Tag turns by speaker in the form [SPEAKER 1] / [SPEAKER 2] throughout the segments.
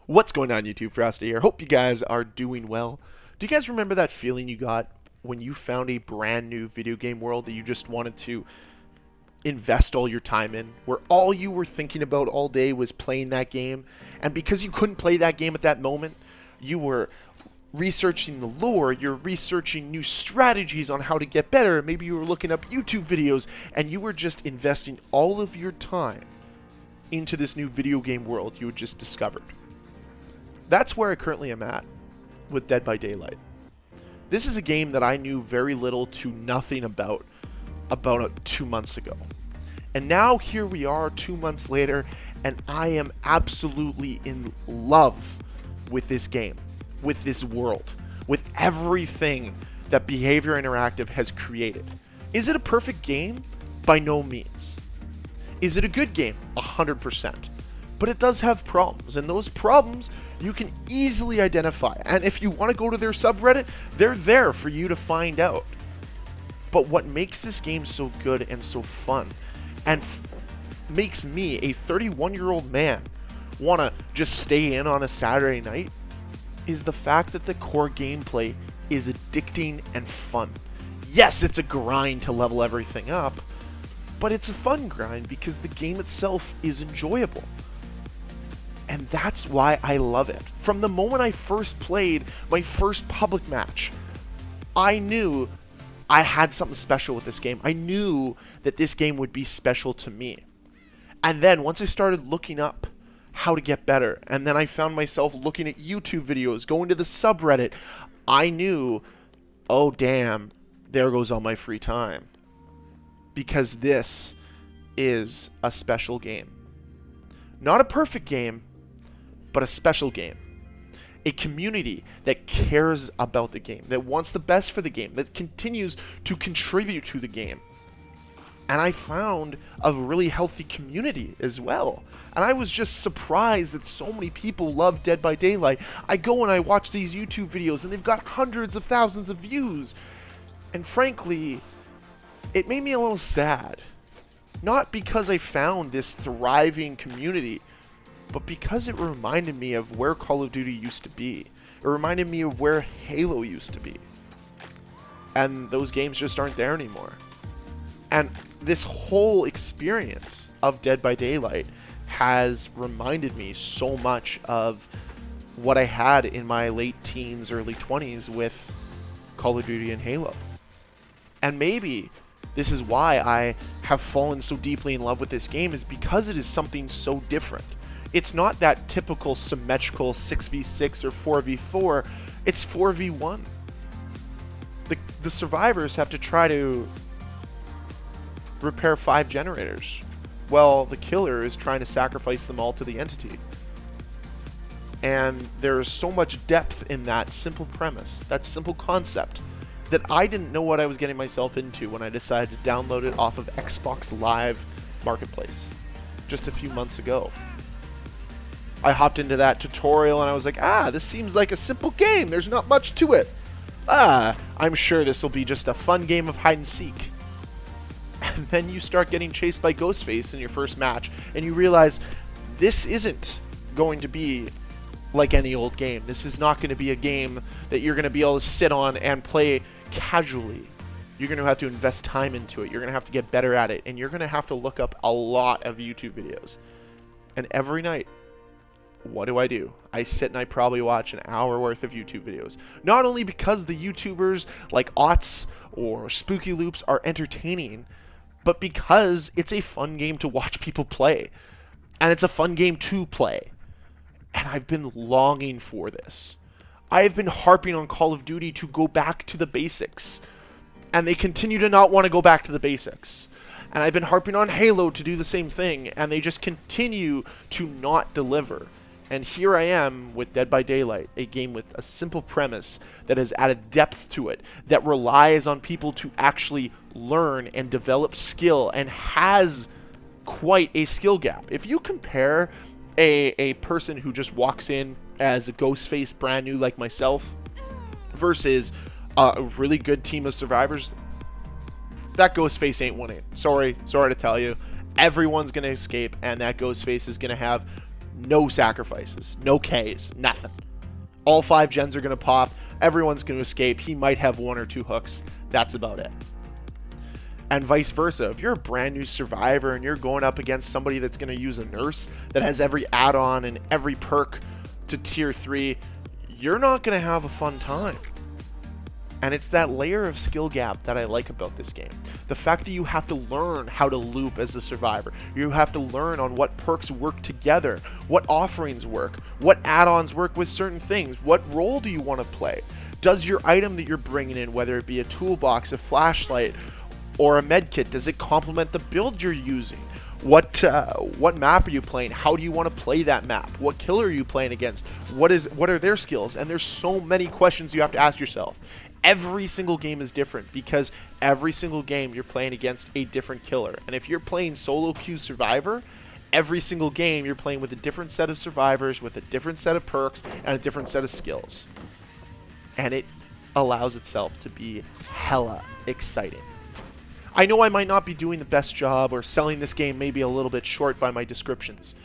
[SPEAKER 1] What's going on, YouTube? Ferocity here. Hope you guys are doing well. Do you guys remember that feeling you got when you found a brand new video game world that you just wanted to invest all your time in, where all you were thinking about all day was playing that game, and because you couldn't play that game at that moment, you were researching the lore, you're researching new strategies on how to get better, maybe you were looking up YouTube videos, and you were just investing all of your time into this new video game world you had just discovered. That's where I currently am at with Dead by Daylight. This is a game that I knew very little to nothing about 2 months ago. And now here we are 2 months later, and I am absolutely in love with this game, with this world, with everything that Behavior Interactive has created. Is it a perfect game? By no means. Is it a good game? 100%. But it does have problems, and those problems you can easily identify. And if you want to go to their subreddit, they're there for you to find out. But what makes this game so good and so fun, and makes me, a 31-year-old man, want to just stay in on a Saturday night, is the fact that the core gameplay is addicting and fun. Yes, it's a grind to level everything up, but it's a fun grind because the game itself is enjoyable. And that's why I love it. From the moment I first played my first public match, I knew I had something special with this game. I knew that this game would be special to me. And then once I started looking up how to get better, and then I found myself looking at YouTube videos, going to the subreddit, I knew, oh damn, there goes all my free time. Because this is a special game. Not a perfect game, but a special game. A community that cares about the game, that wants the best for the game, that continues to contribute to the game. And I found a really healthy community as well. And I was just surprised that so many people love Dead by Daylight. I go and I watch these YouTube videos and they've got hundreds of thousands of views. And frankly, it made me a little sad. Not because I found this thriving community, but because it reminded me of where Call of Duty used to be. It reminded me of where Halo used to be. And those games just aren't there anymore. And this whole experience of Dead by Daylight has reminded me so much of what I had in my late teens, early 20s with Call of Duty and Halo. And maybe this is why I have fallen so deeply in love with this game, is because it is something so different. It's not that typical symmetrical 6v6 or 4v4, it's 4v1. The survivors have to try to repair 5 generators, while the killer is trying to sacrifice them all to the entity. And there's so much depth in that simple premise, that simple concept, that I didn't know what I was getting myself into when I decided to download it off of Xbox Live Marketplace just a few months ago. I hopped into that tutorial and I was like, this seems like a simple game. There's not much to it. I'm sure this will be just a fun game of hide and seek. And then you start getting chased by Ghostface in your first match, and you realize this isn't going to be like any old game. This is not going to be a game that you're going to be able to sit on and play casually. You're going to have to invest time into it. You're going to have to get better at it, and you're going to have to look up a lot of YouTube videos. And every night, what do? I sit and I probably watch an hour worth of YouTube videos. Not only because the YouTubers like Otts or Spooky Loops are entertaining, but because it's a fun game to watch people play. And it's a fun game to play. And I've been longing for this. I have been harping on Call of Duty to go back to the basics. And they continue to not want to go back to the basics. And I've been harping on Halo to do the same thing, and they just continue to not deliver. And here I am with Dead by Daylight, a game with a simple premise that has added depth to it, that relies on people to actually learn and develop skill, and has quite a skill gap. If you compare a person who just walks in as a Ghostface brand new like myself versus a really good team of survivors, that Ghostface ain't winning. Sorry to tell you. Everyone's going to escape, and that Ghostface is going to have No sacrifices, no Ks, nothing. All 5 gens are going to pop. Everyone's going to escape. He might have 1 or 2 hooks. That's about it. And vice versa. If you're a brand new survivor and you're going up against somebody that's going to use a nurse that has every add-on and every perk to tier 3, you're not going to have a fun time. And it's that layer of skill gap that I like about this game. The fact that you have to learn how to loop as a survivor. You have to learn on what perks work together, what offerings work, what add-ons work with certain things, what role do you want to play? Does your item that you're bringing in, whether it be a toolbox, a flashlight, or a medkit, does it complement the build you're using? What map are you playing? How do you want to play that map? What killer are you playing against? What are their skills? And there's so many questions you have to ask yourself. Every single game is different because every single game you're playing against a different killer. And if you're playing solo queue survivor, every single game you're playing with a different set of survivors, with a different set of perks, and a different set of skills. And it allows itself to be hella exciting. I know I might not be doing the best job or selling this game maybe a little bit short by my descriptions,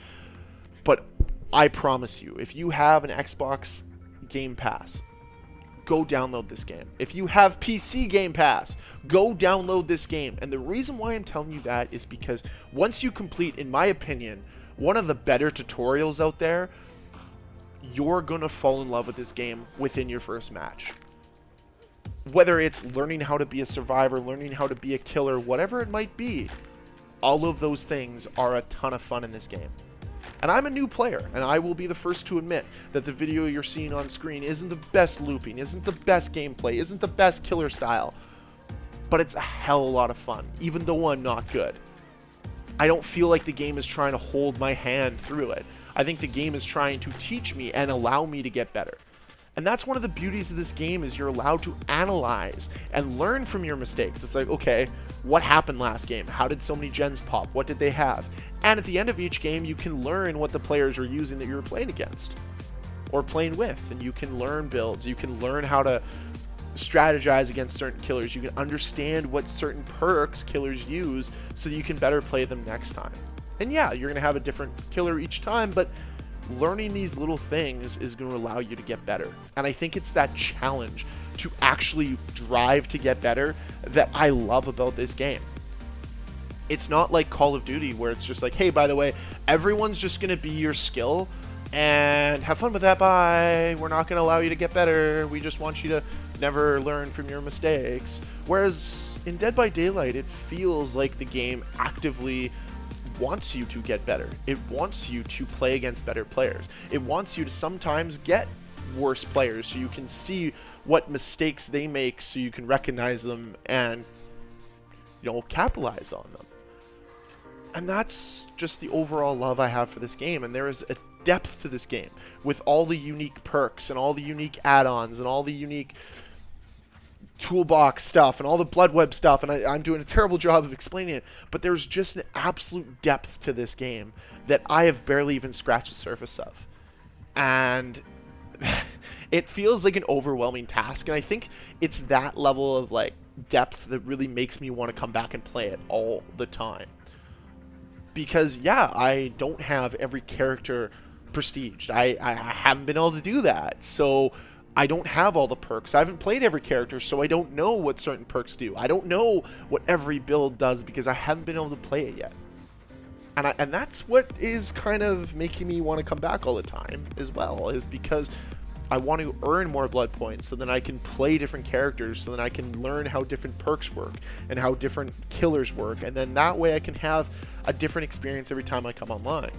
[SPEAKER 1] but I promise you, if you have an Xbox Game Pass, go download this game. If you have PC Game Pass, go download this game. And the reason why I'm telling you that is because once you complete, in my opinion, one of the better tutorials out there, you're gonna fall in love with this game within your first match. Whether it's learning how to be a survivor, learning how to be a killer, whatever it might be, all of those things are a ton of fun in this game. And I'm a new player, and I will be the first to admit that the video you're seeing on screen isn't the best looping, isn't the best gameplay, isn't the best killer style, but it's a hell of a lot of fun, even though I'm not good. I don't feel like the game is trying to hold my hand through it. I think the game is trying to teach me and allow me to get better. And that's one of the beauties of this game, is you're allowed to analyze and learn from your mistakes. It's like, okay, what happened last game? How did so many gens pop? What did they have? And at the end of each game, you can learn what the players are using that you're playing against or playing with. And you can learn builds. You can learn how to strategize against certain killers. You can understand what certain perks killers use so that you can better play them next time. And yeah, you're going to have a different killer each time, but learning these little things is going to allow you to get better. And I think it's that challenge to actually drive to get better that I love about this game. It's not like Call of Duty where it's just like, hey, by the way, everyone's just going to be your skill and have fun with that. Bye. We're not going to allow you to get better. We just want you to never learn from your mistakes. Whereas in Dead by Daylight, it feels like the game actively wants you to get better. It wants you to play against better players. It wants you to sometimes get worse players so you can see what mistakes they make so you can recognize them and, you know, capitalize on them. And that's just the overall love I have for this game. And there is a depth to this game with all the unique perks and all the unique add-ons and all the unique toolbox stuff and all the blood web stuff, and I'm doing a terrible job of explaining it, but there's just an absolute depth to this game that I have barely even scratched the surface of. And it feels like an overwhelming task, and I think it's that level of like depth that really makes me want to come back and play it all the time. Because yeah, I don't have every character prestiged. I haven't been able to do that, so I don't have all the perks. I haven't played every character, so I don't know what certain perks do. I don't know what every build does because I haven't been able to play it yet. And that's what is kind of making me want to come back all the time as well, is because I want to earn more blood points so then I can play different characters, so then I can learn how different perks work and how different killers work, and then that way I can have a different experience every time I come online.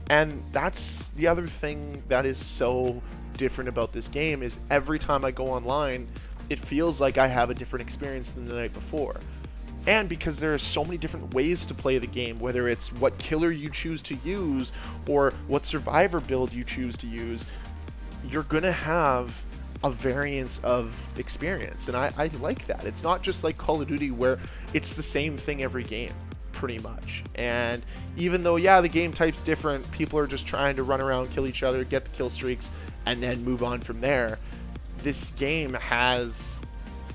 [SPEAKER 1] And that's the other thing that is so different about this game, is every time I go online, it feels like I have a different experience than the night before. And because there are so many different ways to play the game, whether it's what killer you choose to use or what survivor build you choose to use, you're gonna have a variance of experience. And I like that. It's not just like Call of Duty where it's the same thing every game, pretty much. And even though, yeah, the game type's different, people are just trying to run around, kill each other, get the kill streaks, and then move on from there. This game has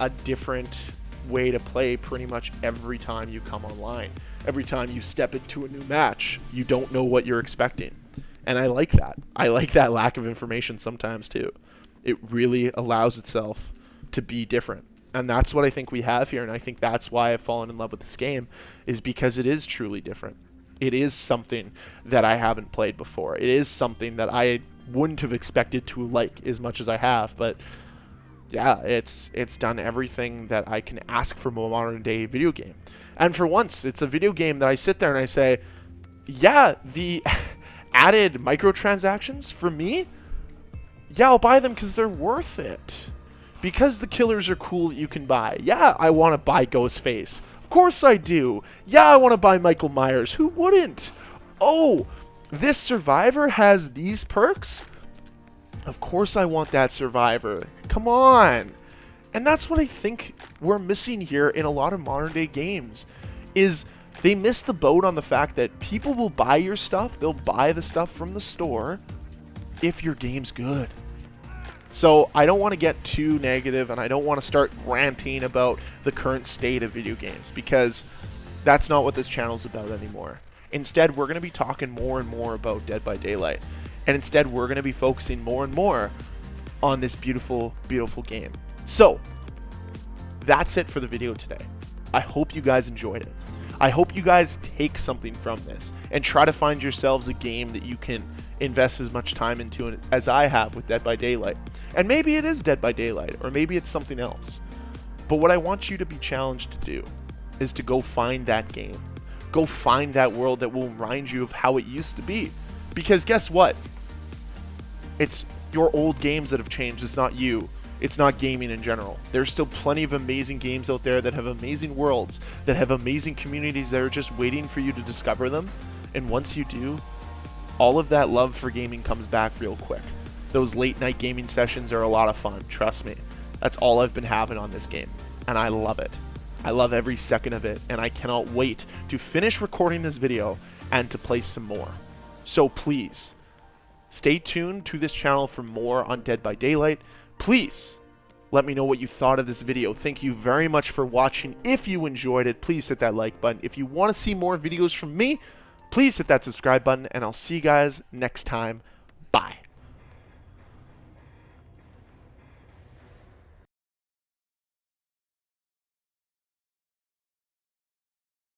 [SPEAKER 1] a different way to play pretty much every time you come online. Every time you step into a new match, you don't know what you're expecting. And I like that. I like that lack of information sometimes too. It really allows itself to be different. And that's what I think we have here. And I think that's why I've fallen in love with this game, is because it is truly different. It is something that I haven't played before. It is something that I wouldn't have expected to like as much as I have. But yeah, it's done everything that I can ask from a modern day video game. And for once, it's a video game that I sit there and I say, yeah, the added microtransactions for me, yeah, I'll buy them because they're worth it. Because the killers are cool that you can buy. Yeah, I want to buy Ghostface. Of course I do. Yeah, I want to buy Michael Myers. Who wouldn't? Oh, this survivor has these perks? Of course I want that survivor. Come on. And that's what I think we're missing here in a lot of modern day games, is they miss the boat on the fact that people will buy your stuff. They'll buy the stuff from the store if your game's good. So I don't want to get too negative, and I don't want to start ranting about the current state of video games, because that's not what this channel's about anymore. Instead, we're going to be talking more and more about Dead by Daylight. And instead, we're going to be focusing more and more on this beautiful, beautiful game. So that's it for the video today. I hope you guys enjoyed it. I hope you guys take something from this and try to find yourselves a game that you can invest as much time into as I have with Dead by Daylight. And maybe it is Dead by Daylight, or maybe it's something else. But what I want you to be challenged to do is to go find that game. Go find that world that will remind you of how it used to be. Because guess what? It's your old games that have changed. It's not you. It's not gaming in general. There's still plenty of amazing games out there that have amazing worlds, that have amazing communities that are just waiting for you to discover them. And once you do, all of that love for gaming comes back real quick. Those late night gaming sessions are a lot of fun, trust me. That's all I've been having on this game, and I love it. I love every second of it, and I cannot wait to finish recording this video and to play some more. So please, stay tuned to this channel for more on Dead by Daylight. Please, let me know what you thought of this video. Thank you very much for watching. If you enjoyed it, please hit that like button. If you want to see more videos from me, please hit that subscribe button, and I'll see you guys next time. Bye.